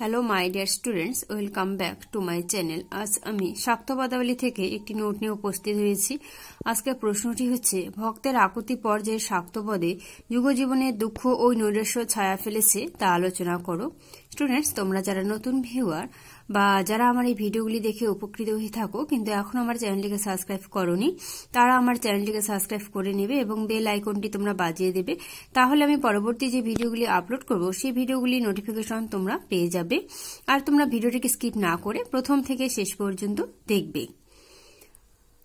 Hello my dear students, welcome back to my channel. আজ আমি শাক্ত পদাবলী থেকে একটি নোট নিয়ে উপস্থিত হয়েছি। আজকের প্রশ্নটি হচ্ছে, ভক্তের আকুতি পর্যায়ে শাক্ত পদে যুগজীবনের দুঃখ ও নৈরাশ্য ছায়া ফেলেছে, তা আলোচনা করো। স্টুডেন্টস, তোমরা যারা নতুন ভিউয়ার বা যারা আমার এই ভিডিওগুলি দেখে উপকৃত হয়ে থাকো কিন্তু এখন আমার চ্যানেলটিকে সাবস্ক্রাইব করোনি, তারা আমার চ্যানেলটিকে সাবস্ক্রাইব করে নেবে এবং বেল আইকনটি তোমরা বাজিয়ে দেবে। তাহলে আমি পরবর্তী যে ভিডিওগুলি আপলোড করব সেই ভিডিওগুলি নোটিফিকেশন তোমরা পেয়ে যাবে। আর তোমরা ভিডিওটিকে স্কিপ না করে প্রথম থেকে শেষ পর্যন্ত দেখবে।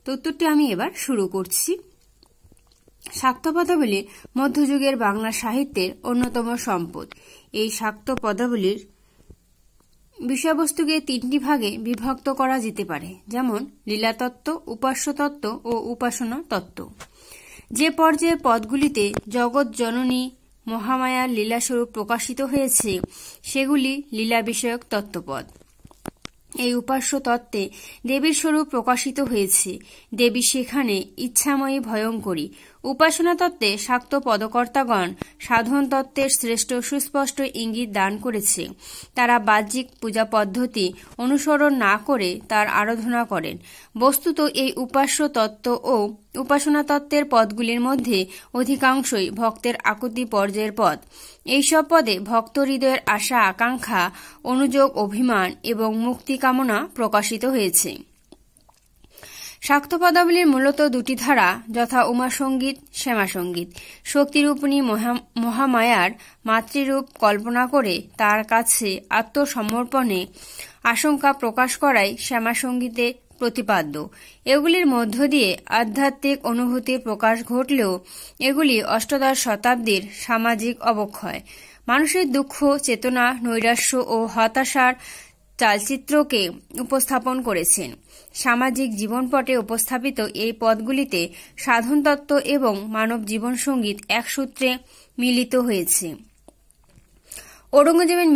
তো উত্তরটি আমি এবার শুরু করছি। শাক্ত পদাবলী মধ্যযুগের বাংলা সাহিত্যের অন্যতম সম্পদ। এই শাক্ত পদাবলীর বিষয়বস্তুকে তিনটি ভাগে বিভক্ত করা যেতে পারে, যেমন লীলাতত্ত্ব, উপাস্য তত্ত্ব ও উপাসনা তত্ত্ব। যে পর্যায়ে পদগুলিতে জগৎ জননী মহামায়ার লীলাস্বরূপ প্রকাশিত হয়েছে সেগুলি লীলা বিষয়ক তত্ত্বপদ। এই উপাস্য তত্ত্বে দেবীর স্বরূপ প্রকাশিত হয়েছে, দেবী সেখানে ইচ্ছাময়ী ভয়ঙ্করী। উপাসনা তত্ত্বে শাক্ত পদকর্তাগণ সাধন তত্ত্বের শ্রেষ্ঠ সুস্পষ্ট ইঙ্গিত দান করেছে। তারা বাহ্যিক পূজা পদ্ধতি অনুসরণ না করে তার আরাধনা করেন। বস্তুত এই উপাস্য তত্ত্ব ও উপাসনা তত্ত্বের পদগুলির মধ্যে অধিকাংশই ভক্তের আকুতি পর্যায়ের পদ। এইসব পদে ভক্ত হৃদয়ের আশা আকাঙ্ক্ষা, অনুযোগ, অভিমান এবং মুক্তি কামনা প্রকাশিত হয়েছে। শাক্ত পদাবলীর মূলত দুটি ধারা, যথা উমাসঙ্গীত, শ্যামাসঙ্গীত। শক্তিরূপিণী মহামায়ার মাতৃরূপ কল্পনা করে তার কাছে আত্মসমর্পণে আশঙ্কা প্রকাশ করাই শ্যামাসঙ্গীতে প্রতিপাদ্য। এগুলির মধ্য দিয়ে আধ্যাত্মিক অনুভূতির প্রকাশ ঘটলেও এগুলি অষ্টাদশ শতাব্দীর সামাজিক অবক্ষয়, মানুষের দুঃখ, চেতনা, নৈরাশ্য ও হতাশার চালচিত্রকে উপস্থাপন করেছেন। সামাজিক জীবনপটে উপস্থাপিত এই পদগুলিতে সাধনতত্ত্ব এবং মানব জীবনসঙ্গীত এক সূত্রে মিলিত হয়েছে। ঔরঙ্গজেবের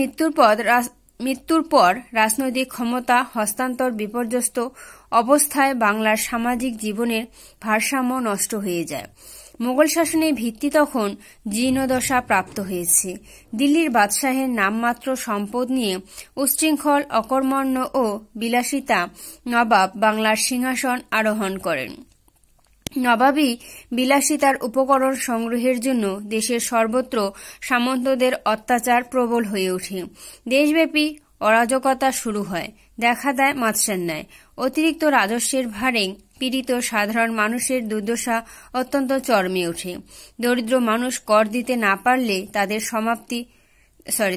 মৃত্যুর পর রাজনৈতিক ক্ষমতা হস্তান্তর বিপর্যস্ত অবস্থায় বাংলার সামাজিক জীবনের ভারসাম্য নষ্ট হয়ে যায়। মোগল শাসনের ভিত্তি তখন জীর্ণদশা প্রাপ্ত হয়েছে। দিল্লির বাদশাহের নামমাত্র সম্পদ নিয়ে উচ্ছৃঙ্খল, অকর্মণ্য ও বিলাসিতা নবাব বাংলার সিংহাসন আরোহণ করেন। নবাবী বিলাসিতার উপকরণ সংগ্রহের জন্য দেশের সর্বত্র সামন্তদের অত্যাচার প্রবল হয়ে ওঠে। দেশব্যাপী অরাজকতা শুরু হয়, দেখা দেয় মাৎস্যান্যায়। অতিরিক্ত রাজস্বের ভারে পীড়িত সাধারণ মানুষের দুর্দশা অত্যন্ত চরমে ওঠে। দরিদ্র মানুষ কর দিতে না পারলে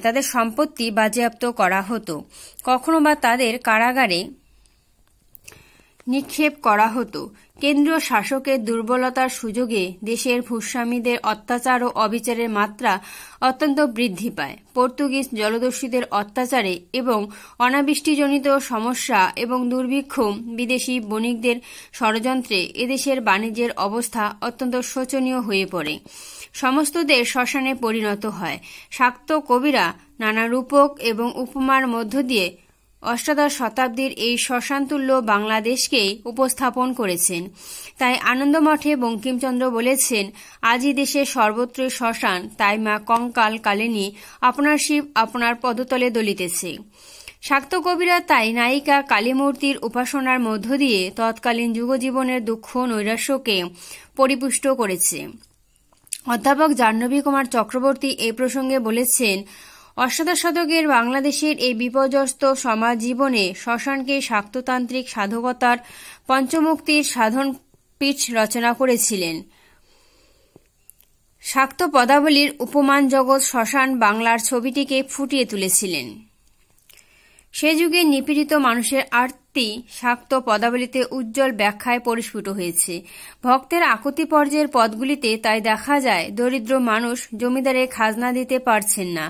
তাদের সম্পত্তি বাজেয়াপ্ত করা হতো, কখনো বা তাদের কারাগারে নিক্ষেপ করা হতো। কেন্দ্রীয় শাসকের দুর্বলতার সুযোগে দেশের ভূস্বামীদের অত্যাচার ও অবিচারের মাত্রা অত্যন্ত বৃদ্ধি পায়। পর্তুগিজ জলদস্যুদের অত্যাচারে এবং অনাবৃষ্টিজনিত সমস্যা এবং দুর্ভিক্ষ, বিদেশি বণিকদের ষড়যন্ত্রে এদেশের বাণিজ্যের অবস্থা অত্যন্ত শোচনীয় হয়ে পড়ে। সমস্ত দেশ শ্মশানে পরিণত হয়। শাক্ত কবিরা নানা রূপক এবং উপমার মধ্য দিয়ে অষ্টাদশ শতাব্দীর এই শ্মশানতুল্য বাংলাদেশকেই উপস্থাপন করেছেন। তাই আনন্দমঠে বঙ্কিমচন্দ্র বলেছেন, আজই দেশের সর্বত্রই শ্মশান, তাই মা কঙ্কাল কালিনী আপনার শিব আপনার পদতলে দলিতেছে। শাক্ত কবিরা তাই নায়িকা কালীমূর্তির উপাসনার মধ্য দিয়ে তৎকালীন যুগজীবনের দুঃখ নৈরাশ্যকে পরিপুষ্ট করেছে। অধ্যাপক জাহ্নবী কুমার চক্রবর্তী এই প্রসঙ্গে বলেছেন, অষ্টাদশ শতকের বাংলাদেশের এই বিপর্যস্ত সমাজ জীবনে শ্মশানকে শাক্ততান্ত্রিক সাধকতার পঞ্চমুক্তির সাধন পীঠ রচনা করেছিলেন। শাক্ত পদাবলীর উপমান জগৎ শ্মশান বাংলার ছবিটিকে ফুটিয়ে তুলেছিলেন। সে যুগে নিপীড়িত মানুষের আর্তি শাক্ত পদাবলীতে উজ্জ্বল ব্যাখ্যায় পরিস্ফুট হয়েছে। ভক্তের আকুতি পর্যায়ের পদগুলিতে তাই দেখা যায় দরিদ্র মানুষ জমিদারের খাজনা দিতে পারছেন না,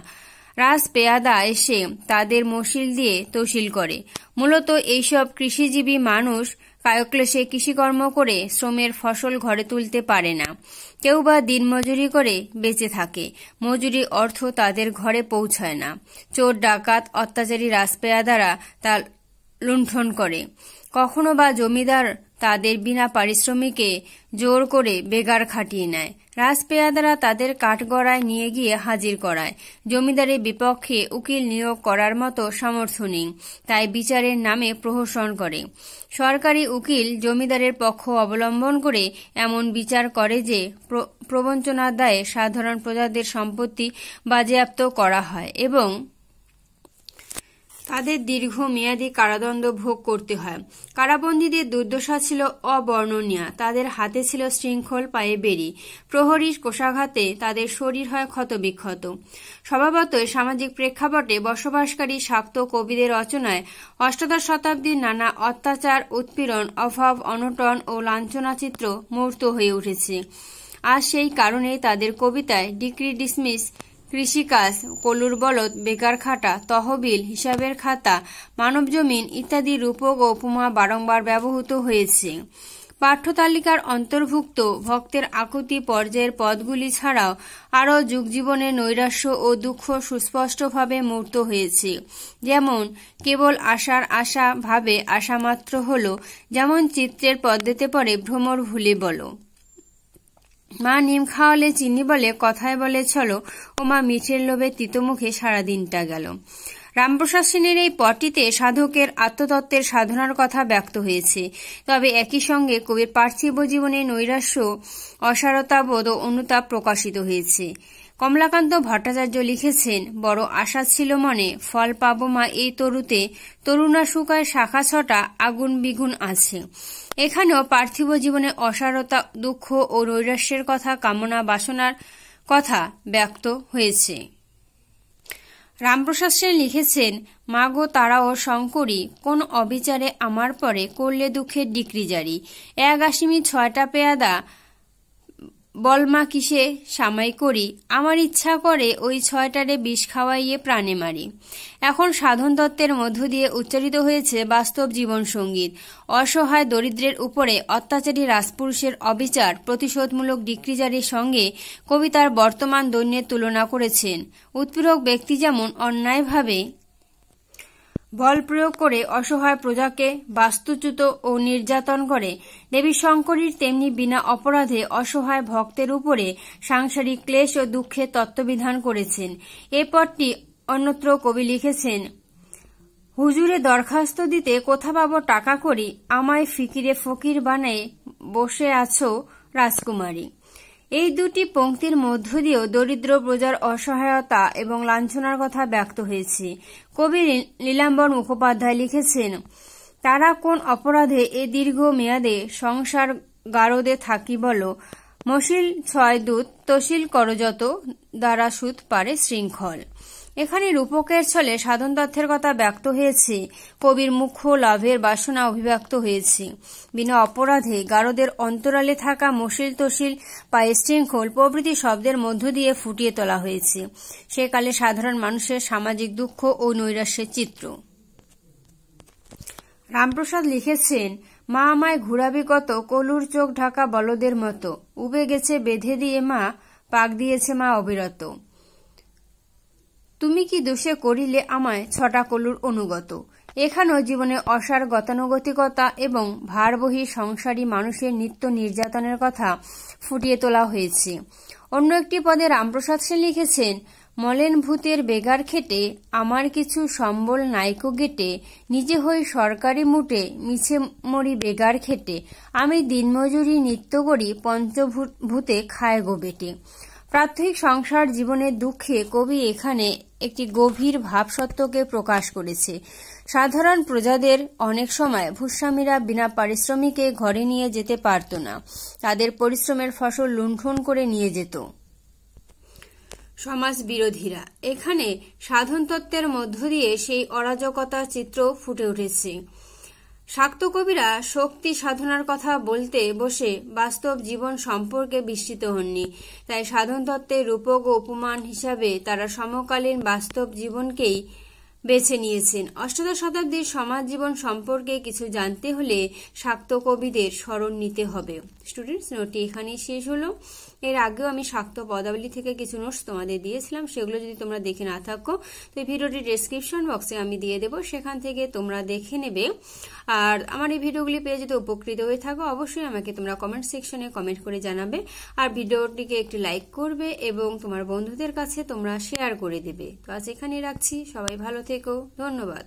রাজ পেয়াদা এসে তাদের মশিল দিয়ে তহসিল করে। মূলত এইসব কৃষিজীবী মানুষ কায়ক্লেশে কৃষিকর্ম করে শ্রমের ফসল ঘরে তুলতে পারে না। কেউ বা দিনমজুরি করে বেঁচে থাকে, মজুরি অর্থ তাদের ঘরে পৌঁছায় না। চোর ডাকাত অত্যাচারী রাজপেয়াদারা তা লুণ্ঠন করে। কখনো বা জমিদার তাদের বিনা পারিশ্রমিকে জোর করে বেগার খাটিয়ে নেয়। রাজপেয়াদারা তাদের কাঠগড়ায় নিয়ে গিয়ে হাজির করায়। জমিদারের বিপক্ষে উকিল নিয়োগ করার মতো সামর্থ্য নেই, তাই বিচারের নামে প্রহসন করে। সরকারি উকিল জমিদারের পক্ষ অবলম্বন করে এমন বিচার করে যে প্রবঞ্চনার দায়ে সাধারণ প্রজাদের সম্পত্তি বাজেয়াপ্ত করা হয় এবং তাদের দীর্ঘমেয়াদী কারাদণ্ড ভোগ করতে হয়। কারাবন্দীদের দুর্দশা ছিল অবর্ণনীয়। তাদের হাতে ছিল শৃঙ্খল, পায়ে বেড়ি। প্রহরীর কোষাঘাতে তাদের শরীর হয় ক্ষতবিক্ষত। স্বভাবতই সামাজিক প্রেক্ষাপটে বসবাসকারী শাক্ত কবিদের রচনায় অষ্টাদশ শতাব্দীর নানা অত্যাচার, উৎপীড়ন, অভাব, অনটন ও লাঞ্ছনা চিত্র মূর্ত হয়ে উঠেছে। আর সেই কারণেই তাদের কবিতায় ডিক্রি ডিসমিস, কৃষিকাজ, কলুর বলদ, বেকার খাটা, তহবিল, হিসাবের খাতা, মানব জমিন ইত্যাদি রূপক ও উপমা বারংবার ব্যবহৃত হয়েছে। পাঠ্যতালিকার অন্তর্ভুক্ত ভক্তের আকুতি পর্যায়ের পদগুলি ছাড়াও আরও যুগজীবনের নৈরাশ্য ও দুঃখ সুস্পষ্টভাবে মূর্ত হয়েছে। যেমন কেবল আশার আশা ভাবে আশা মাত্র হল, যেমন চিত্রের পদ্মেতে পড়ে ভ্রমর ভুলে বলো। মা নিম খাওয়ালে চিনি বলে, কথায় বলে চলো, ও মা মিঠের লোভে তিতমুখে সারাদিনটা গেল। রামপ্রসাদ সেনের এই পটটিতে সাধকের আত্মতত্ত্বের সাধনার কথা ব্যক্ত হয়েছে। তবে একই সঙ্গে কবির পার্থিব জীবনে নৈরাশ্য, অসারতাবোধ ও অনুতাপ প্রকাশিত হয়েছে। কমলাকান্ত ভট্টাচার্য লিখেছেন, বড় আশা ছিল মনে, ফল পাবো মা এই তরুতে, তরুণা শুকায় শাখা ছটা, আগুন বিগুন আছে। এখানেও পার্থিব জীবনে অসারতা, দুঃখ ও নৈরাশ্যের কথা, কামনা বাসনার কথা ব্যক্ত হয়েছে। রামপ্রসাদ সেন লিখেছেন, মা গো তারা ও শঙ্করী, কোন অবিচারে আমার পরে করলে দুঃখের ডিক্রি জারি। এক আসামি 6টা পেয়াদা, বলমা কিসে সামাই করি, আমার ইচ্ছা করে ওই 6টারে বিষ খাওয়াইয়ে প্রাণে মারি। এখন সাধন তত্ত্বের মধ্য দিয়ে উচ্চারিত হয়েছে বাস্তব জীবন সঙ্গীত। অসহায় দরিদ্রের উপরে অত্যাচারী রাজপুরুষের অবিচার প্রতিশোধমূলক ডিক্রি জারির সঙ্গে কবিতার বর্তমান দৈন্যের তুলনা করেছেন। উৎপীড়ক ব্যক্তি যেমন অন্যায়ভাবে বল প্রয়োগ করে অসহায় প্রজাকে বাস্তুচ্যুত ও নির্যাতন করে, দেবী শঙ্করীর তেমনি বিনা অপরাধে অসহায় ভক্তের উপরে সাংসারিক ক্লেশ ও দুঃখের তত্ত্ববিধান করেছেন। এ পদটি অন্যত্র কবি লিখেছেন, হুজুরে দরখাস্ত দিতে কোথা পাবো টাকা করি, আমায় ফিকিরে ফকির বানায়ে বসে আছো রাজকুমারী। এই দুটি পংক্তির মধ্য দিয়েও দরিদ্র প্রজার অসহায়তা এবং লাঞ্ছনার কথা ব্যক্ত হয়েছে। কবি লীলাম্বর মুখোপাধ্যায় লিখেছেন, তারা কোন অপরাধে এ দীর্ঘ মেয়াদে সংসার গারদে থাকি বলো, মশিল 6 দূত তশিল করযত, দ্বারা সুদ পারে শৃঙ্খল। এখানে রূপকের ছলে সাধন তত্ত্বের কথা ব্যক্ত হয়েছে। কবির মুখ্য লাভের বাসনা অভিব্যক্ত হয়েছে। বিনা অপরাধে গারদের অন্তরালে থাকা মশিল, তশিল, পায়ে শৃঙ্খল প্রভৃতি শব্দের মধ্য দিয়ে ফুটিয়ে তোলা হয়েছে সেকালে সাধারণ মানুষের সামাজিক দুঃখ ও নৈরাশ্যের চিত্র। রামপ্রসাদ লিখেছেন, মা আমায় ঘুরাবি কত, কলুর চোখ ঢাকা বলদের মতো, উবে গেছে বেঁধে দিয়ে মা, পাক দিয়েছে মা অবিরত। তুমি কি দোষে করিলে আমায় 6টা কলুর অনুগত। এখানেও জীবনে অসার, গতানুগতিকতা এবং ভারবহী সংসারী মানুষের নিত্য নির্যাতনের কথা ফুটিয়ে তোলা হয়েছে। অন্য একটি পদে রামপ্রসাদ সেন লিখেছেন, মলেন ভূতের বেগার খেটে, আমার কিছু সম্বল নাইকো গেটে, নিজে হই সরকারি মুটে, মিছে মরি বেগার খেটে, আমি দিনমজুরি নিত্য করি, পঞ্চভূতে খায় গো বেটে। প্রাত্যহিক সংসার জীবনের দুঃখে কবি এখানে একটি গভীর ভাবসত্ত্বকে প্রকাশ করেছে। সাধারণ প্রজাদের অনেক সময় ভূস্বামীরা বিনা পারিশ্রমিকে ঘরে নিয়ে যেতে পারত না, তাদের পরিশ্রমের ফসল লুণ্ঠন করে নিয়ে যেত সমাজ বিরোধীরা। এখানে সাধন তত্ত্বের মধ্য দিয়ে সেই অরাজকতার চিত্র ফুটে উঠেছে। শাক্ত কবিরা শক্তি সাধনার কথা বলতে বসে বাস্তব জীবন সম্পর্কে বিস্মিত হননি, তাই সাধন তত্ত্বের রূপক ও উপমান হিসাবে তারা সমকালীন বাস্তব জীবনকেই বেছে নিয়েছেন। অষ্টাদশ শতাব্দীর সমাজ জীবন সম্পর্কে কিছু জানতে হলে শাক্ত কবিদের স্মরণ নিতে হবে। স্টুডেন্টস, নোটটি এখানেই শেষ হলো। এর আগেও আমি শাক্ত পদাবলী থেকে কিছু নোটস তোমাদের দিয়েছিলাম, সেগুলো যদি তোমরা দেখে না থাকো তো এই ভিডিওটির ডেসক্রিপশন বক্সে আমি দিয়ে দেবো, সেখান থেকে তোমরা দেখে নেবে। আর আমার এই ভিডিওগুলি পেয়ে যদি উপকৃত হয়ে থাকো অবশ্যই আমাকে তোমরা কমেন্ট সেকশনে কমেন্ট করে জানাবে, আর ভিডিওটিকে একটি লাইক করবে এবং তোমার বন্ধুদের কাছে তোমরা শেয়ার করে দেবে। তো আজ এখানেই রাখছি, সবাই ভালো থেকো, ধন্যবাদ।